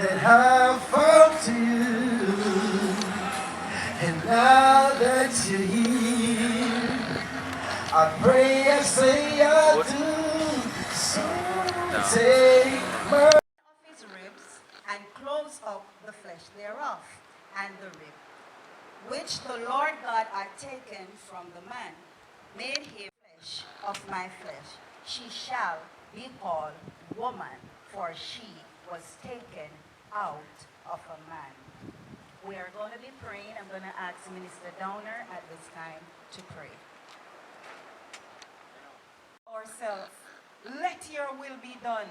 that I found you. And now that you're here, I pray, I say, I do. So take my of his ribs, and close up the flesh thereof, and the rib, which the Lord God had taken from the man, made him flesh of my flesh. She shall be called woman, for she was taken out of a man. We are going to be praying. I'm going to ask Minister Downer at this time to pray. Ourselves. Let your will be done.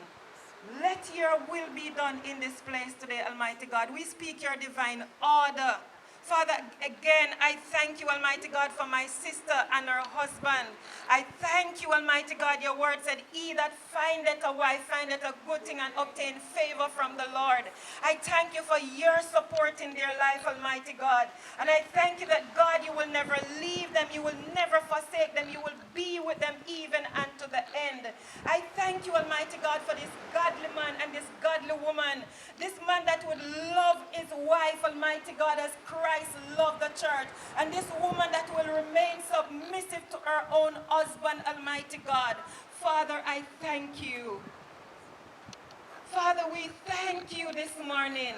Let your will be done in this place today, Almighty God. We speak your divine order. Father, again, I thank you, Almighty God, for my sister and her husband. I thank you, Almighty God. Your word said, he that findeth a wife findeth a good thing and obtain favor from the Lord. I thank you for your support in their life, Almighty God. And I thank you that, God, you will never leave them. You will never forsake them. You will be with them even unto the end. I thank you, Almighty God, for this godly man and this godly woman. This man that would love his wife, Almighty God, as Christ loved the church. And this woman that will remain submissive to her own husband, Almighty God. Father, I thank you. Father, we thank you this morning.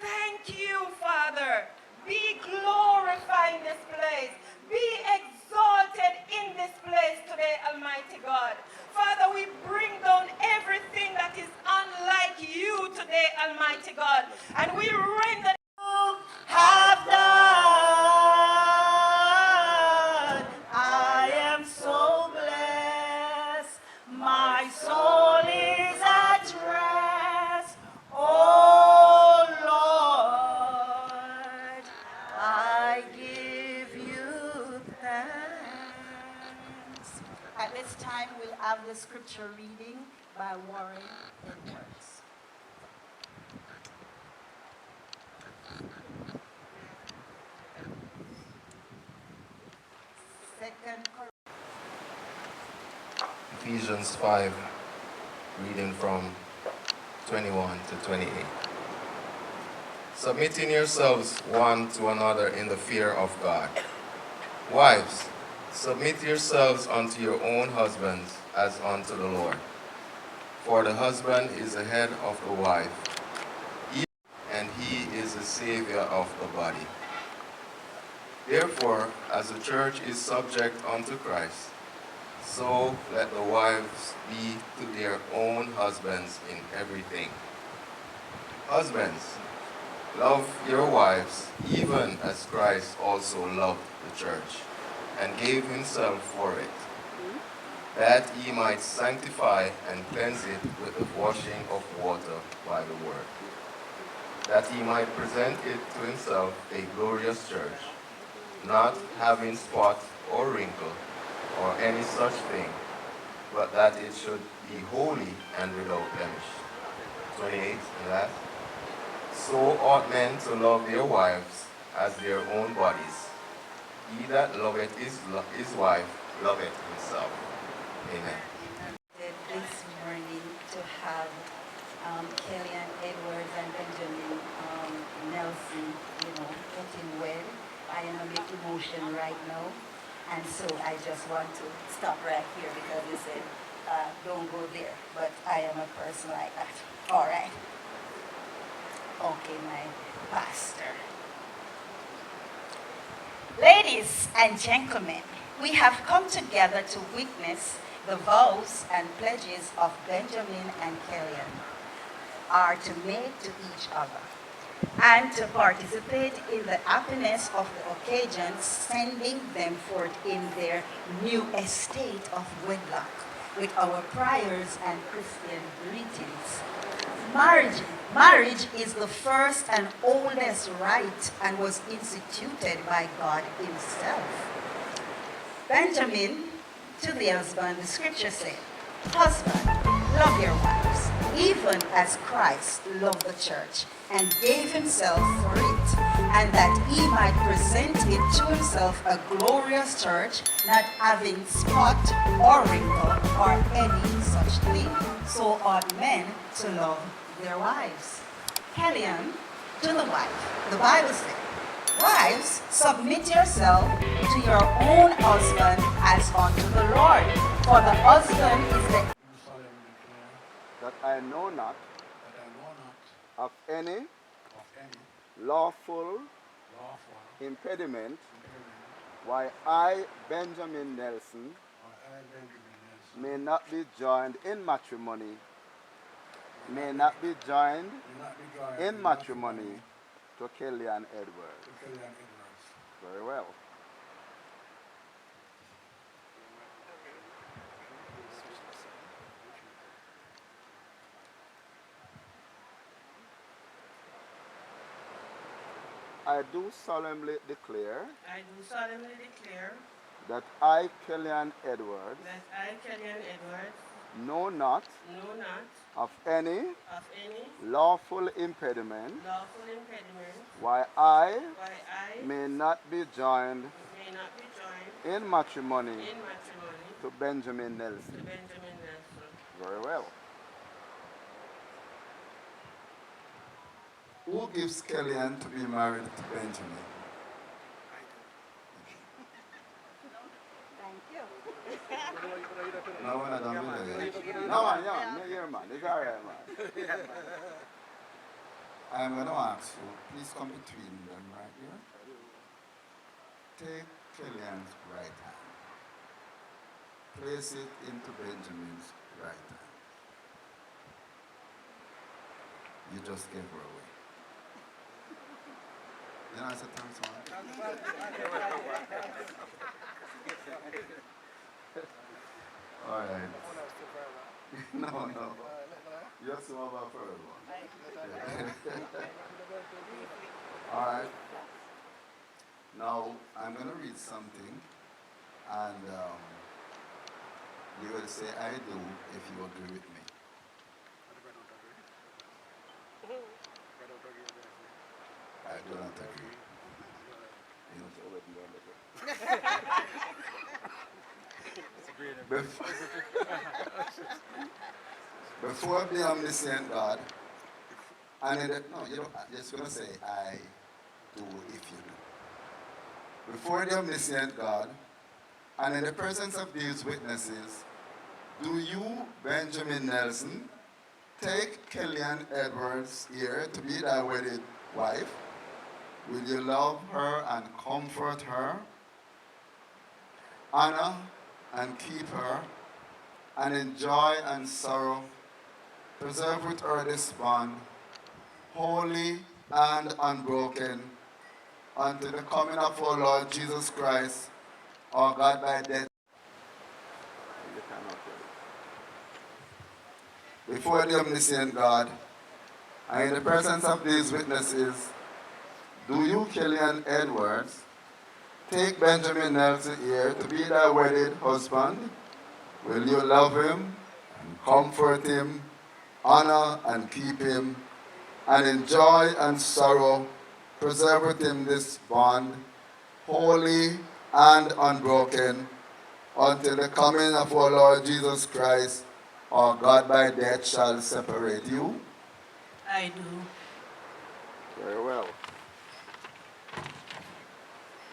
Thank you, Father. Be glorified in this place. Be exalted in this place today, Almighty God. Father, we bring down everything that is unlike you today, Almighty God. And we render Have done. I am so blessed. My soul is at rest. Oh Lord, I give you thanks. At this time, we'll have the scripture reading by Warren Edwards. Ephesians 5, reading from 21 to 28. Submitting yourselves one to another in the fear of God. Wives, submit yourselves unto your own husbands as unto the Lord. For the husband is the head of the wife, and he is the Savior of the body. Therefore, as the church is subject unto Christ, so let the wives be to their own husbands in everything. Husbands, love your wives, even as Christ also loved the church, and gave himself for it, that he might sanctify and cleanse it with the washing of water by the word, that he might present it to himself a glorious church, not having spot or wrinkle or any such thing, but that it should be holy and without blemish. 28, and last. So ought men to love their wives as their own bodies. He that loveth his wife loveth himself. Amen. This morning to have Kelli-Ann Edwards and Benjamin Nelson, getting well. I am a bit emotional right now, and so I just want to stop right here because you said don't go there, but I am a person like that. All right. Okay, my pastor. Ladies and gentlemen, we have come together to witness the vows and pledges of Benjamin and Kelli-Ann are to make to each other, and to participate in the happiness of the occasion, sending them forth in their new estate of wedlock with our prayers and Christian greetings. Marriage is the first and oldest rite and was instituted by God himself. Benjamin, to the husband, the scripture said, "Husband, love your wives, even as Christ loved the church and gave himself for it, and that he might present it to himself a glorious church, not having spot or wrinkle or any such thing. So ought men to love their wives." Kelli-Ann to the wife. The Bible says, wives, submit yourself to your own husband as unto the Lord. For the husband is the Do solemnly declare that I know not that I know not of any of any lawful lawful impediment impediment why I, Benjamin Nelson, or I, Benjamin Nelson, may not be joined in matrimony, may not be joined may not be joined in matrimony to Kelli-Ann Edwards. to Kelli-Ann Edwards. Very well. I do solemnly declare I do solemnly declare that I, Kelli-Ann Edwards, that I, Kelli-Ann Edwards, know not know not of any of any lawful impediment lawful impediment why I why I may not be joined may not be joined in matrimony in matrimony to Benjamin to Nelson. Benjamin Nelson. Very well. Who gives Kelli-Ann to be married to Benjamin? Thank you. No one had done with it. No, man, yeah, me here, man. It's all right, man. I'm going to ask you, please come between them right here. Take Kelli-Ann's right hand. Place it into Benjamin's right hand. You just gave her away. You know, I said thanks, man. All right. No. You have some of our first one. All right. Now, I'm going to read something, and you will say, I do, if you agree with me. I do not agree. Before the omniscient God, and in the, no, you don't, I'm just going to say, I do if you do. Before the omniscient God, and in the presence of these witnesses, do you, Benjamin Nelson, take Kelli-Ann Edwards here to be thy wedded wife? Will you love her and comfort her, honor and keep her, and in joy and sorrow preserve with her this bond, holy and unbroken, unto the coming of our Lord Jesus Christ, our God by death? You cannot tell. Before the omniscient God, and in the presence of these witnesses, do you, Kelli-Ann Edwards, take Benjamin Nelson here to be thy wedded husband? Will you love him and comfort him, honor and keep him, and in joy and sorrow preserve with him this bond, holy and unbroken, until the coming of our Lord Jesus Christ, or God by death shall separate you? I do. Very well.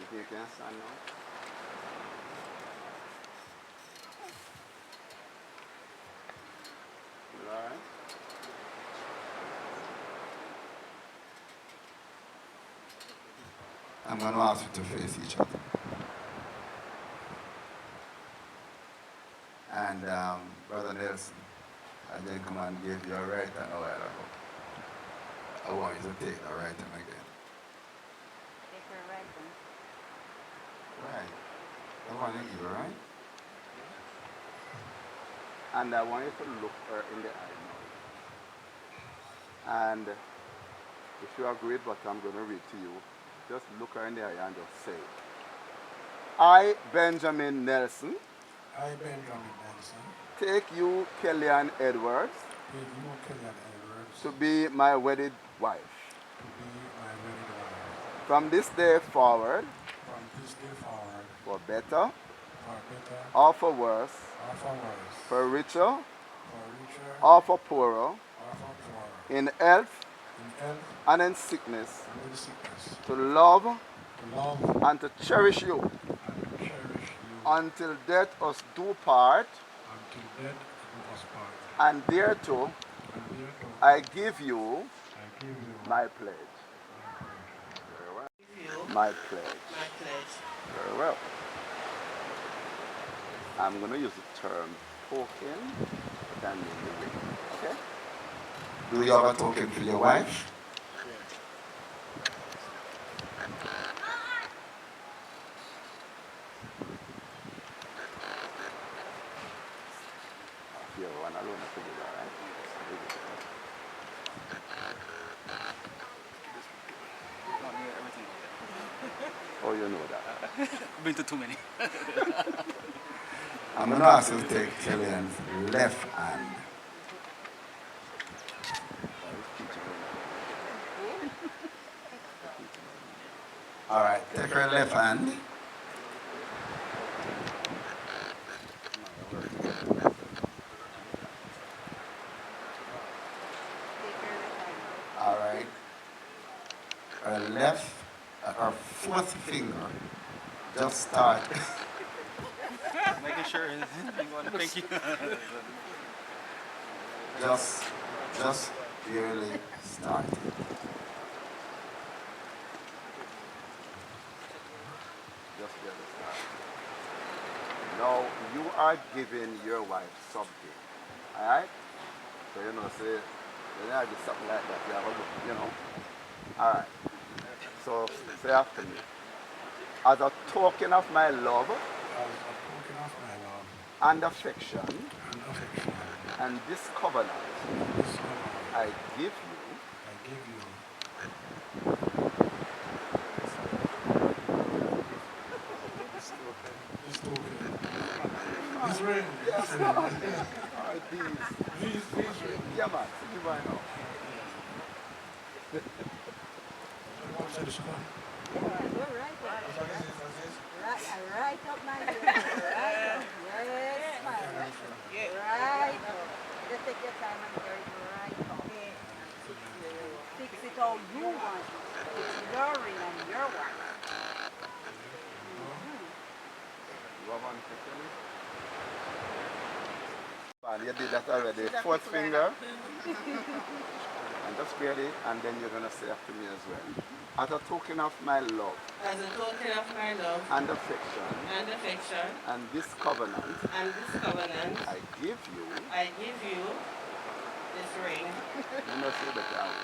You think you can stand now? You all right? I'm going to ask you to face each other. And Brother Nelson, I then come and give you a right hand a while ago. I want you to take the right hand again. Take her right hand. Right. I want you to give her right. And I want you to look her in the eye now. And if you agree with what I'm going to read to you, just look her in the eye and just say, I, Benjamin Nelson, I, Benjamin Nelson, take you, Kelli-Ann Edwards, take you, Kelli-Ann Edwards, to be my wedded wife. to be my wedded wife. From this day forward, From this day forward, for better for better or for worse, or for worse, for richer for richer or for poorer, or for poorer, in health in health and in sickness, and in sickness, to love to love and to cherish you and to cherish you until death us do part, until death do us part. and thereto And therefore, I give you I give you my pledge. Very well. My pledge. My pledge. Very well. I'm going to use the term token, but I mean the ring. Okay? Do you have a token for your wife? You're one alone, I figured that, right? Oh, you know that. I've been to too many. I'm going to ask you to take Kelli-Ann's left hand. All right, take her left hand. All right. Her left, her fourth finger, just start. Making sure. Thank you. just barely started. Just get it started. Now, you are giving your wife something. Alright? So, you know, say, when I do something like that, you have a look, you know. Alright. So, say after me. As a token of my love as a token of my love and affection and affection, and this covenant, this covenant, I give you I give you this token, this ring, this ring. Alright, These ring. yeah, man, see right now. What said this one? You're right there. What's this? Right up my ear. Right up. Yes, man. Right up. Just take your time and carry it right up. Fix it how you want it. It's your ring and your wife. You have one second. And you did that already. Fourth finger. And just barely, and then you're going to say after me as well. As a token of my love As a token of my love and affection and affection and this covenant, and this covenant, I give you, I give you this ring. you must say that out.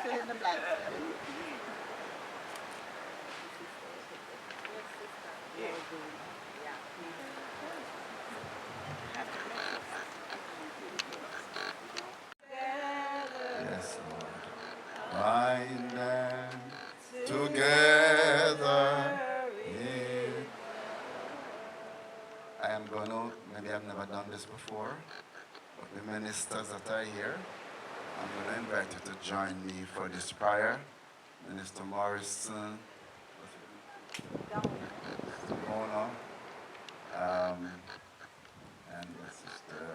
Fill in the blanks. Yes, Lord. Bind them together. Yeah. I am going to, maybe I've never done this before, but the ministers that are here, I'm going to invite you to join me for this prayer. Minister Morrison, Mr. Mona, and my sister.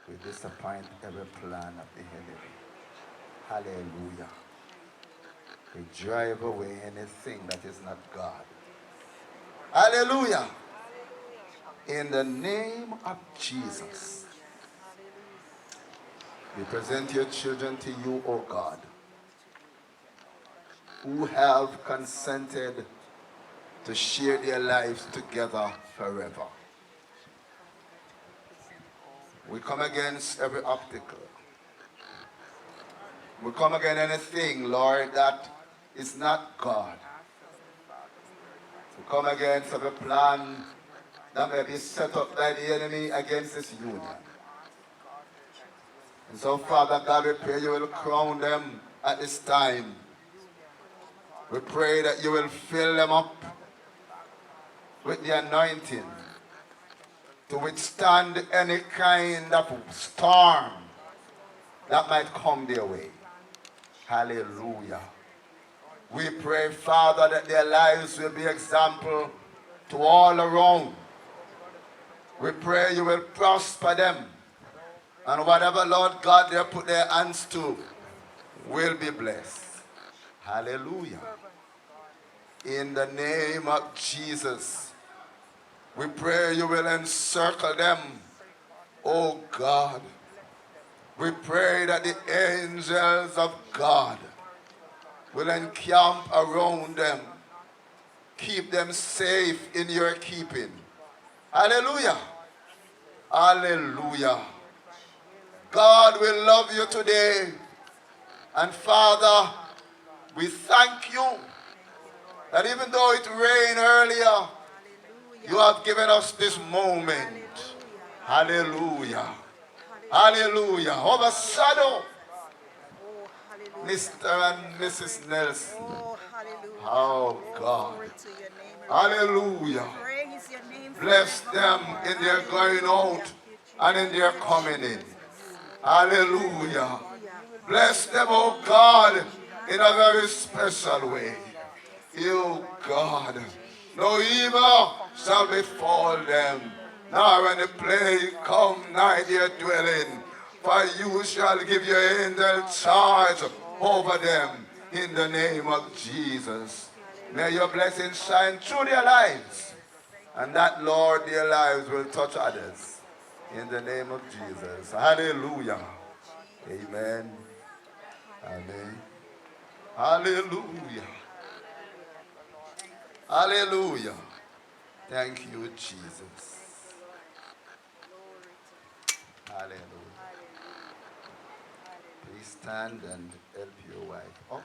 We disappoint every plan of the enemy. Hallelujah. We drive away anything that is not God. Hallelujah. In the name of Jesus, we present your children to you, O God, who have consented to share their lives together forever. We come against every obstacle. We come against anything, Lord, that is not God. We come against every plan that may be set up by the enemy against this union. And so, Father God, we pray you will crown them at this time. We pray that you will fill them up with the anointing to withstand any kind of storm that might come their way. Hallelujah. We pray, Father, that their lives will be example to all around. We pray you will prosper them And whatever, Lord God, they put their hands to will be blessed. Hallelujah. In the name of Jesus, we pray you will encircle them, oh God. We pray that the angels of God will encamp around them. Keep them safe in your keeping. Hallelujah. Hallelujah. God will love you today. And Father, we thank you that even though it rained earlier, you have given us this moment. Hallelujah. Hallelujah. Overshadow Mr. and Mrs. Nelson. Oh, God. Hallelujah. Bless them in their going out and in their coming in. Hallelujah. Bless them, oh God, in a very special way. You, God, no evil shall befall them, nor any plague come nigh their dwelling. For you shall give your angel charge over them in the name of Jesus. May your blessings shine through their lives, and that, Lord, their lives will touch others. In the name of Jesus. Hallelujah. Amen. Amen. Hallelujah. Hallelujah. Thank you, Jesus. Hallelujah. Please stand and help your wife up.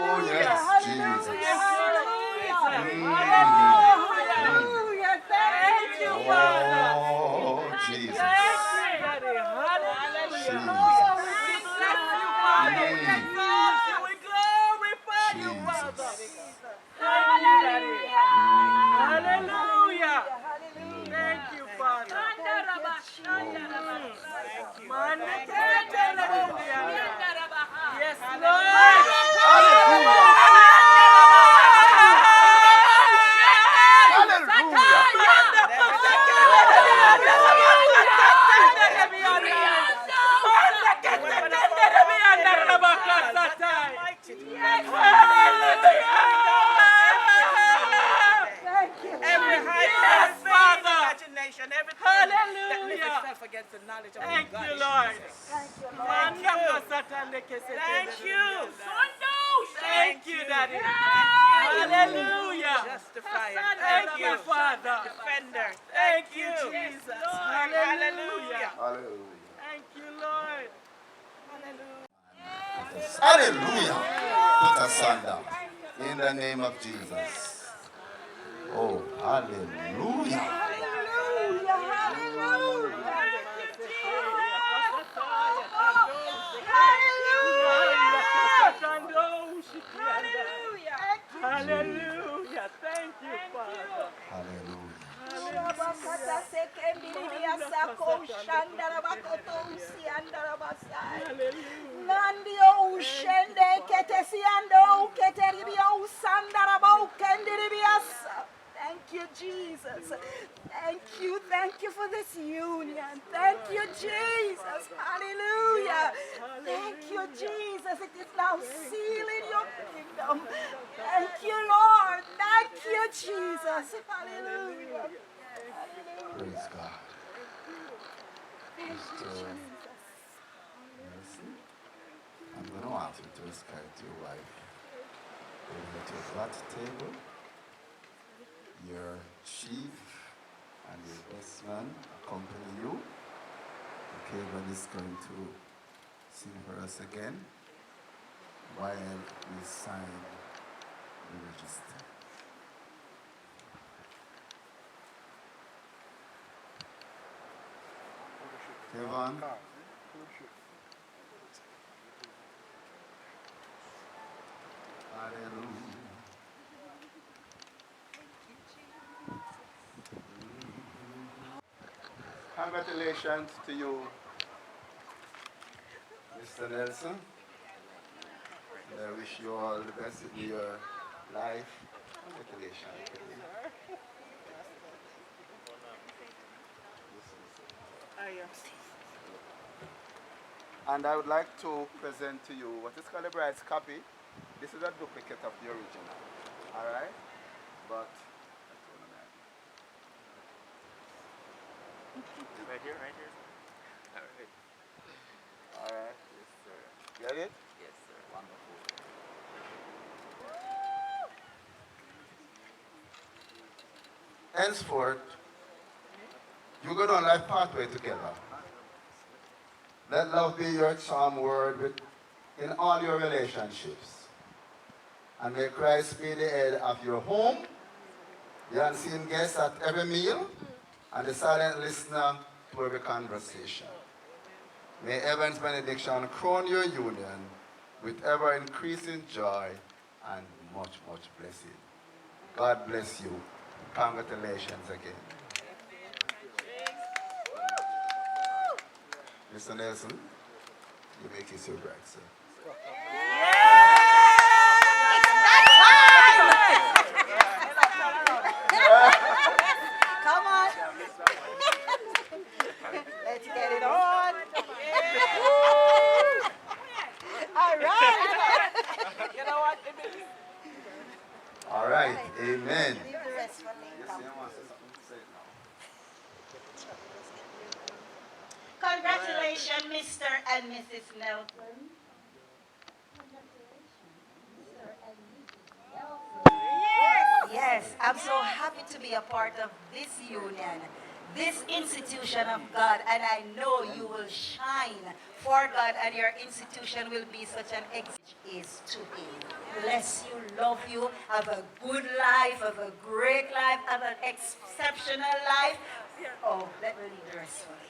Oh, yes, Jesus. Hallelujah. Thank you, Father. Oh, Jesus. We glorify you, Father. Hallelujah. Thank you, Father. Yes, Lord. Every high imagination, everything that lifts itself against the knowledge of God. Thank you, Lord. Thank you. Thank you, Daddy. Hallelujah. Justifier. Thank you, Father. Defender. Thank you, Jesus. Hallelujah. Hallelujah. Thank you, Lord. Hallelujah. Put us under. In the name of Jesus. Oh, hallelujah. Hallelujah. Thank you, Father. Hallelujah. Thank you, Jesus. Thank you for this union. Thank you, Jesus. Hallelujah. Thank you, Jesus. It is now sealed in your kingdom. Thank you, Lord. Thank you, Jesus. Hallelujah. Praise God. Mr. Nelson, I'm going to want you to escort your wife over to that table. Your chief and your best man accompany you. Kevin is going to sing for us again while we sign the register. Kevin. Hallelujah. Congratulations to you, Mr. Nelson. I wish you all the best in your life. Congratulations. And I would like to present to you what is called a bride's copy. This is a duplicate of the original. Alright? But Right here, right here. Alright. alright, yes sir. Get it? Yes, sir. Wonderful. Henceforth, you go down life pathway together. Let love be your charm word in all your relationships. And may Christ be the head of your home, the unseen guest at every meal, and the silent listener to every conversation. May heaven's benediction crown your union with ever-increasing joy and much, much blessing. God bless you. Congratulations again. Mr. Nelson, you may kiss your bride, sir. Come on. Let's get it on. All right. You know what? All right, amen. Leave the rest for later. Congratulations, Mr. and Mrs. Nelson. Yes, I'm so happy to be a part of this union, this institution of God, and I know you will shine for God, and your institution will be such an is to Him. Bless you, love you, have a good life, have a great life, have an exceptional life. Oh, let me leave the rest for later.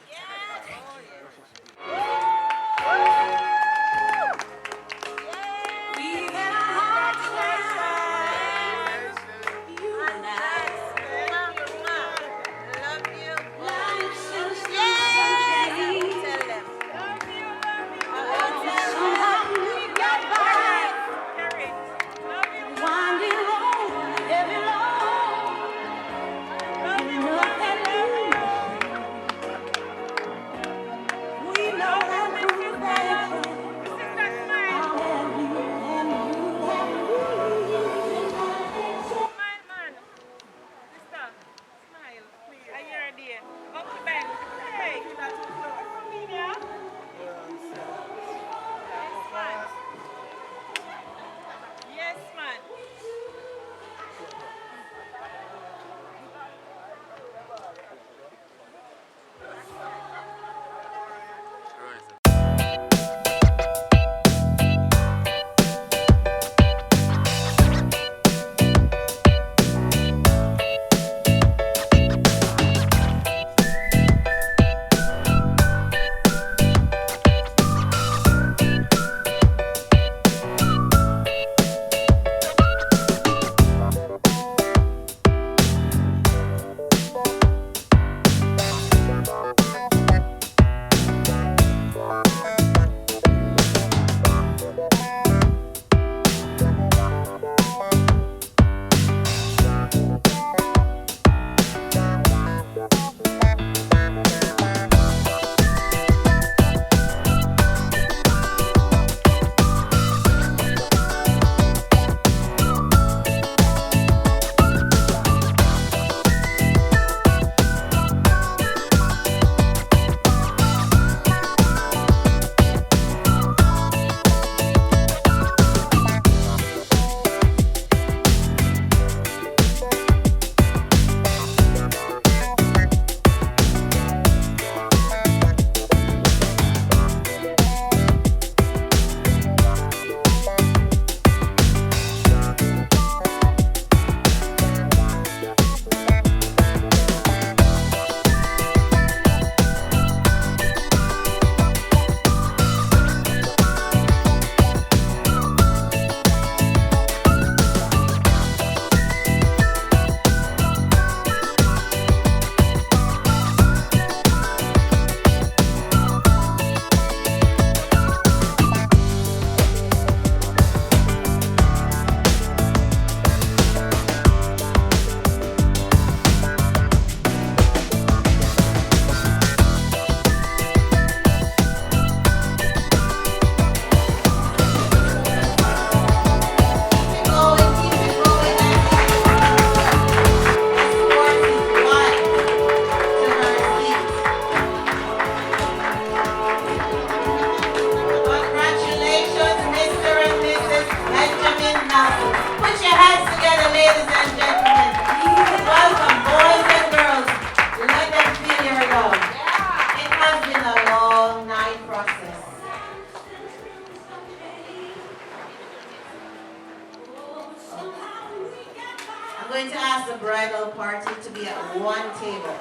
I'm going to ask the bridal party to be at one table.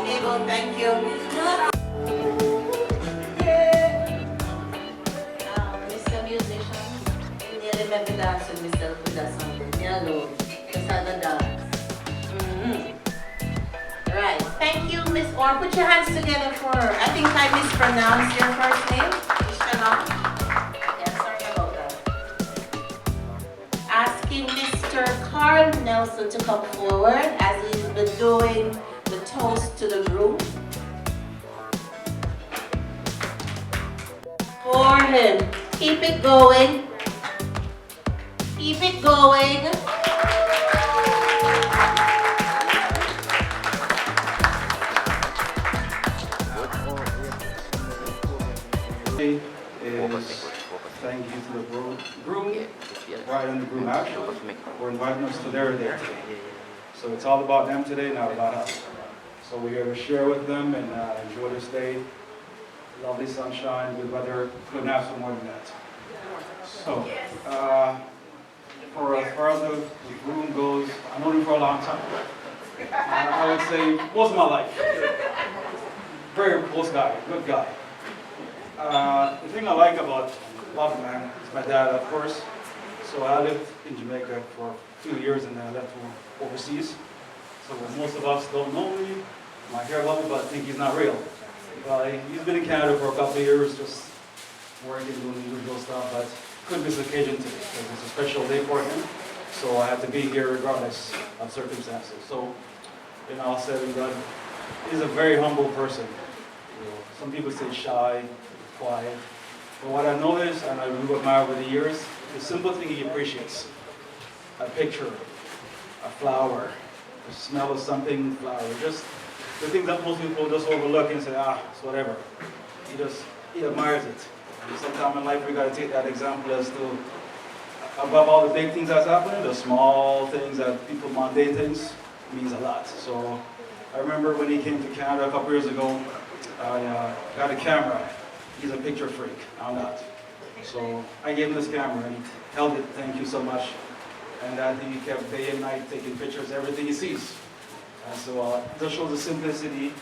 Table, thank you. Mr. Musician, you nearly made me dance with myself with that song. Me alone. Just have a dance. Right. Thank you, Miss Orr. Put your hands together for her. I think I mispronounced your first name. Ishana. Yeah, sorry about that. Asking Mr. Carl Nelson to come forward as he's been doing the toast to the groom. For him. Keep it going. Keep it going. Is thank you to the groom, bride and the groom actually, for inviting us to their day today. So it's all about them today, not about us. So we're here to share with them and enjoy this day. Lovely sunshine, good weather, couldn't have some more than that. So, for as far as the groom goes, I've known him for a long time. I would say most of my life. Very close guy, good guy. The thing I like about Love Man is my dad, of course. So I lived in Jamaica for a few years and then I left for overseas. So most of us don't know me, might hear about me, but think he's not real. He's been in Canada for a couple of years, just working, doing the usual stuff, but couldn't miss the occasion today because it's a special day for him. So I had to be here regardless of circumstances. So, all said and done, he's a very humble person. Some people say shy, quiet. But what I noticed, and I really admire over the years, the simple thing he appreciates. A picture, a flower, the smell of something, flower, just the things that most people just overlook and say, it's whatever. He admires it. And sometime in life we got to take that example as to, above all the big things that's happening, the small things that people, mundane things, means a lot. So I remember when he came to Canada a couple years ago, I got a camera. He's a picture freak, I'm not. So I gave him this camera and he held it, thank you so much. And I think he kept day and night taking pictures of everything he sees. And so it just shows the simplicity.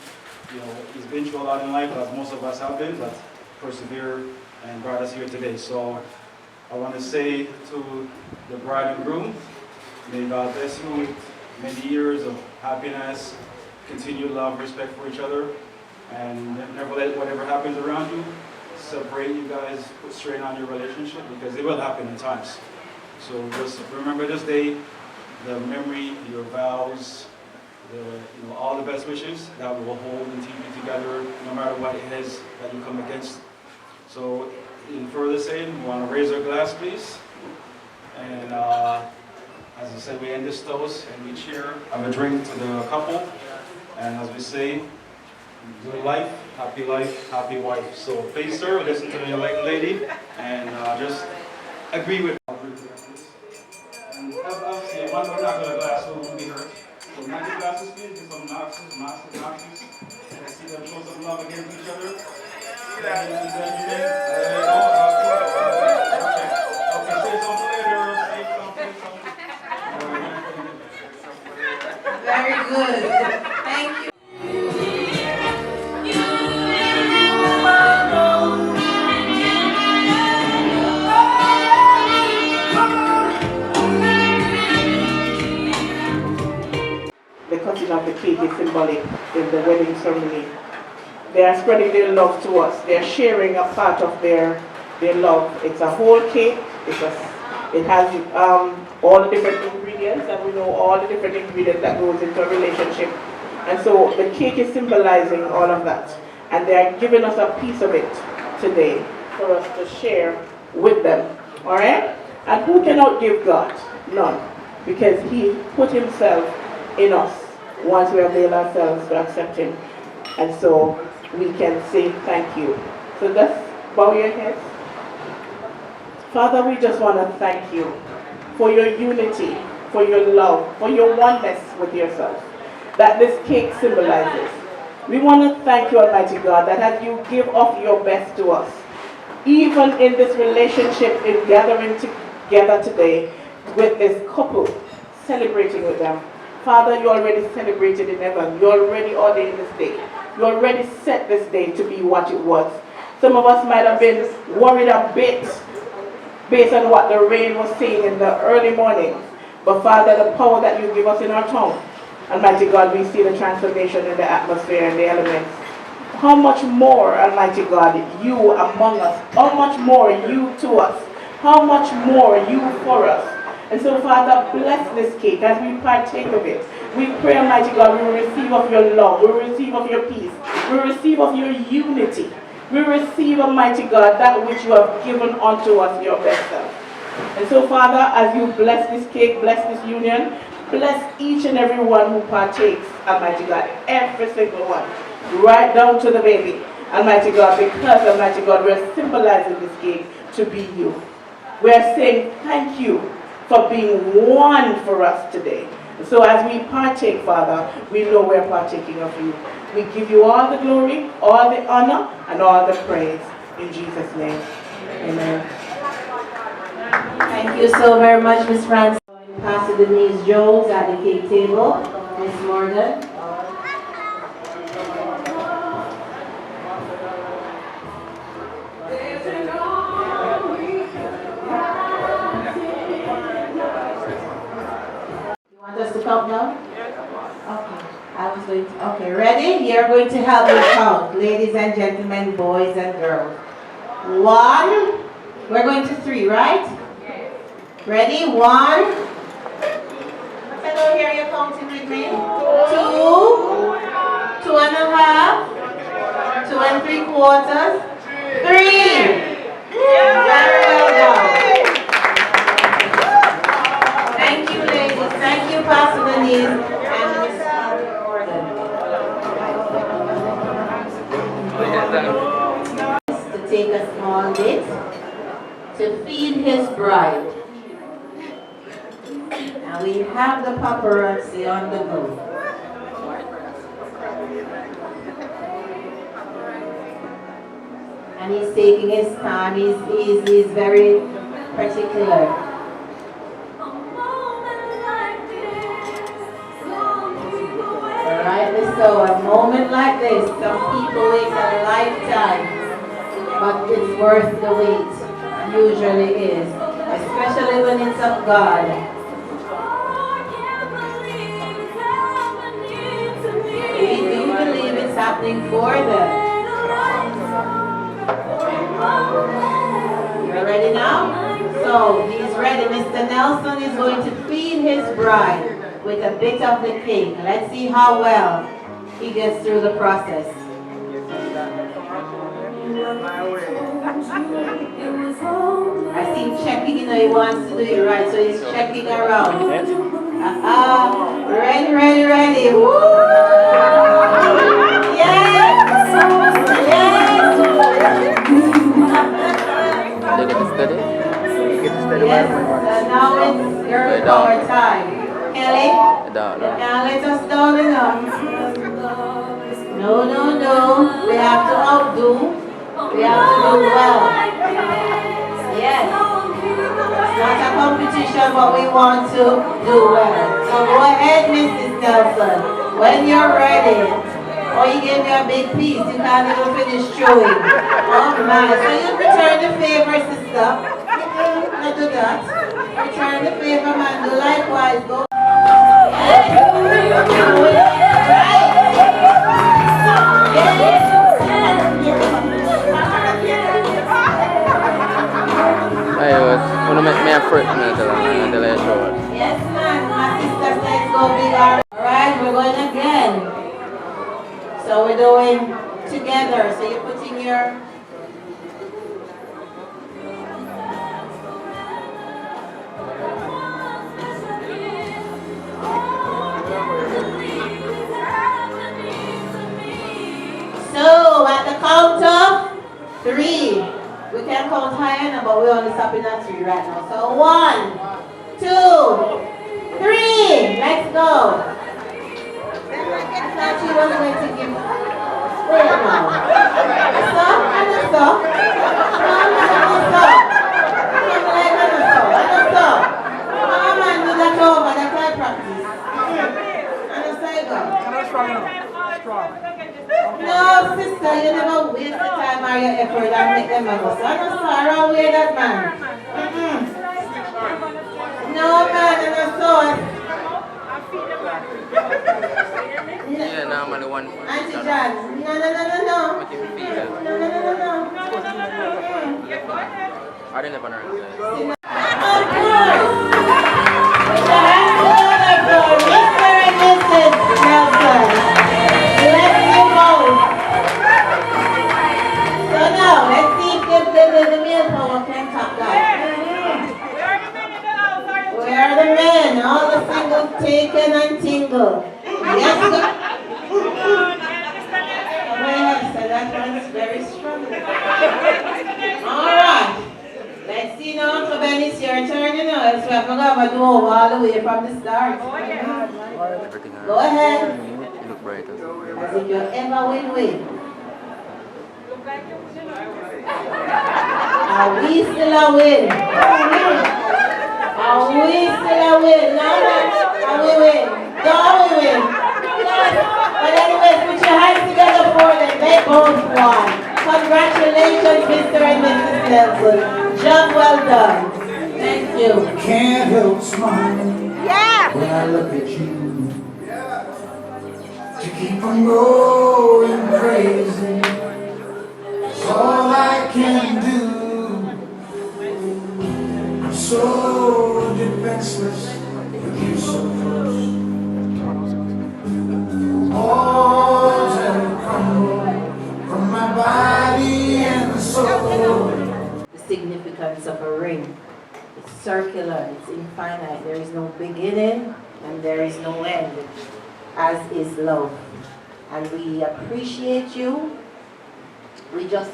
He's been through a lot in life, as most of us have been, but persevere and brought us here today. So I want to say to the bride and groom, may God bless you with many years of happiness, continued love, respect for each other, and never let whatever happens around you separate you guys, put strain on your relationship, because it will happen in times. So just remember this day, the memory, your vows, all the best wishes that will hold and keep you together no matter what it is that you come against. So in further saying, we want to raise our glass, please. And as I said, we end this toast and we cheer, have a drink to the couple. And as we say, good life, happy wife. So please, sir, listen to the young lady and just agree with her. And obviously, one we're not going to glass, so we won't be hurt. So not the glasses, please, get some Knoxes. And I see them show some love again to each other. Ladies and gentlemen, okay, say something later, Very good. Thank you. The cutting of the cake is symbolic in the wedding ceremony. They are spreading their love to us. They are sharing a part of their love. It's a whole cake. It has all the different ingredients, and we know all the different ingredients that goes into a relationship. And so the cake is symbolizing all of that. And they are giving us a piece of it today for us to share with them. All right? And who can outgive God? None. Because He put Himself in us once we avail ourselves to accept Him. And so we can say thank you. So just bow your heads. Father, we just want to thank you for your unity, for your love, for your oneness with yourself that this cake symbolizes. We want to thank you, Almighty God, that as you give of your best to us, even in this relationship, in gathering together today, with this couple, celebrating with them. Father, you already celebrated in heaven. You already ordained this day. You already set this day to be what it was. Some of us might have been worried a bit based on what the rain was saying in the early morning. But Father, the power that you give us in our tongue, Almighty God, we see the transformation in the atmosphere and the elements. How much more, Almighty God, you among us, how much more you to us, how much more you for us. And so, Father, bless this cake as we partake of it. We pray, Almighty God, we will receive of your love, we will receive of your peace, we will receive of your unity. We receive, Almighty God, that which you have given unto us, your best self. And so, Father, as you bless this cake, bless this union, bless each and every one who partakes, Almighty God, every single one, right down to the baby, Almighty God, because, Almighty God, we're symbolizing this cake to be you. We're saying thank you for being one for us today. So as we partake, Father, we know we're partaking of you. We give you all the glory, all the honor, and all the praise. In Jesus' name, amen. Thank you so very much, Ms. Francis. Pastor Denise Jones at the cake table. Ms. Morgan. You want us to count now? Okay. I was going to, okay, ready? You're going to help me count, ladies and gentlemen, boys and girls. 1, we're going to 3, right? Ready? 1. I don't hear you counting with me. 2, 2 and a half, 2 3/4, 3. Very well done. Thank you, ladies. Thank you, Pastor Denise and Ms. To take a small bit to feed his bride. And we have the paparazzi on the go. And he's taking his time, he's very particular. Alright, so a moment like this, some people wait a lifetime, but it's worth the wait. Usually is, especially when it's of God. We do believe it's happening for them. You're ready now? So he's ready. Mr. Nelson is going to feed his bride with a bit of the cake. Let's see how well he gets through the process. I see him checking, he wants to do it right, so he's checking around. Ready. Woo! Yes! Yes! Now it's your power time. Kelly, you can't let us down enough. No. We have to outdo. We have to do well. Yes. It's not a competition, but we want to do well. So go ahead, Mrs. Nelson. When you're ready. Oh, you gave me a big piece. You can't even finish chewing. Oh, man. So you return the favor, sister. Not do that. Return the favor, man. Do likewise. Go. Yes, man. My sister says go big. Alright, we're going again. So we're doing together. So you're putting your So at the count of 3, we can count higher, but we're only stopping at 3 right now. So 1, 2, 3. Let's go. I thought you was going to give. Wait now. Stop. No. Come on. strong enough. Strong. No, sister, you never waste the time or your effort and make them go. So I don't sorry away that man. No, man, and I saw it. Yeah, normally one. Auntie John, no. Make him feel that. No. I didn't have an answer. Of course. Put your hands together for Mr. and Mrs. Nelson. Bless you both. So now, let's see if the male power can top that. Where are the men? All the singles taken and tingle. Yes, sir. Well, so that one's very strong. All right. Let's see now, Uncle Ben, it's your turn, you know. Else we have to go over do over all the way from the start. Everything Go ahead. You look brighter. As if you ever win. Are we still a win? Are we still a win? No. Are we win? No, we win. But anyways, put your hands together for them. They both won. Congratulations, Mr. and Mrs. Nelson. Job well done. Thank you. Can't help smiling when I look at you. To keep on going crazy is all I can do. I'm so defenseless with you so close. Walls that crumble from my body and soul. The significance of a ring. It's circular, it's infinite. There is no beginning and there is no end, as is love. And we appreciate you. We just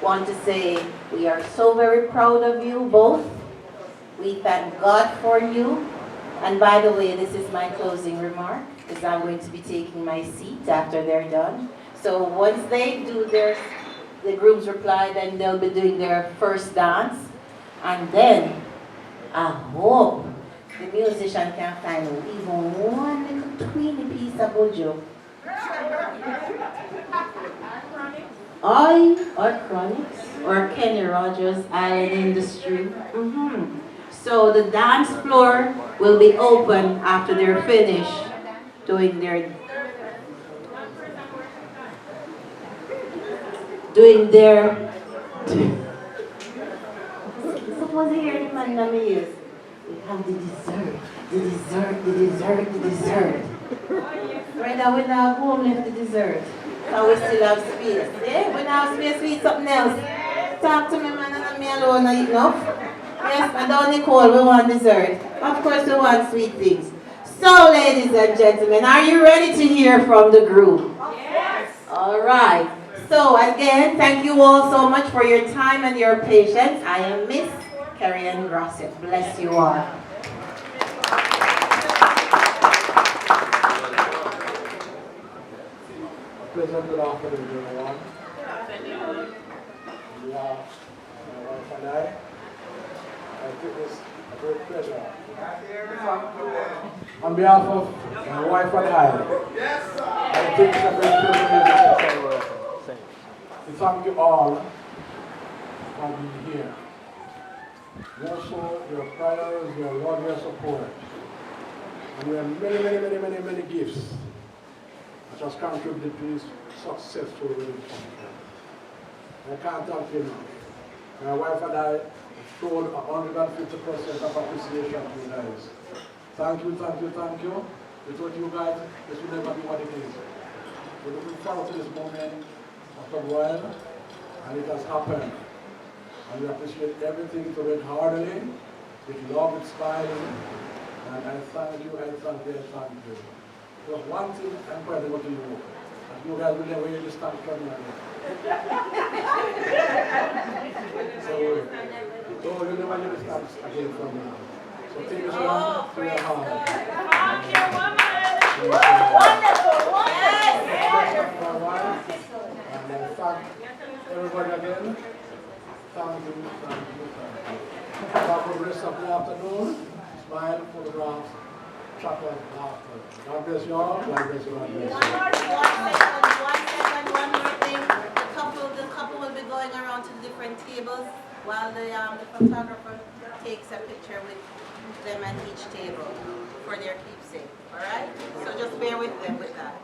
want to say we are so very proud of you both. We thank God for you. And by the way, this is my closing remark, because I'm going to be taking my seat after they're done. So once they do the grooms reply, then they'll be doing their first dance. And then, I hope the musician can find even one little tweeny piece of bojo. Or Chronics, or Kenny Rogers Island Industry. So the dance floor will be open after they're finished doing their suppose you hear the man that me use. We have the dessert. Right now we now home left the dessert. So we still have space. Yeah, we now have space to eat something else. Talk to me, man, and me alone I eat enough. Yes, and down Nicole, we want dessert. Of course we want sweet things. So ladies and gentlemen, are you ready to hear from the group? Yes. All right. So again, thank you all so much for your time and your patience. I am Miss Kelli-Ann Grosset. Bless you all. Pleasant good afternoon, everyone. Yeah, my wife and I think it's a great pleasure. On behalf of my wife and I think it's a great privilege to thank you all for being here. Also, your prayers, your love, your support, and your many gifts that has contributed to this successful relationship. I can't thank you enough. My wife and I showed 150% of appreciation to you guys. Thank you. Without you guys, this will never be what it is. We're looking forward to this moment after a while, and it has happened. And we appreciate everything to it heartily, with love, with smiling. And I thank you. Because one thing I'm quite able to you, that you guys will never hear this time coming again. So you never hear this time again from me. So take this one to your heart. Wonderful. And I thank everybody again. Thank you. Have a good rest of the afternoon. Smile, photographs, chocolate block. God bless you all. God bless you. God bless you. One more thing. The couple will be going around to the different tables while the photographer takes a picture with them at each table for their keepsake. All right? So just bear with them with that.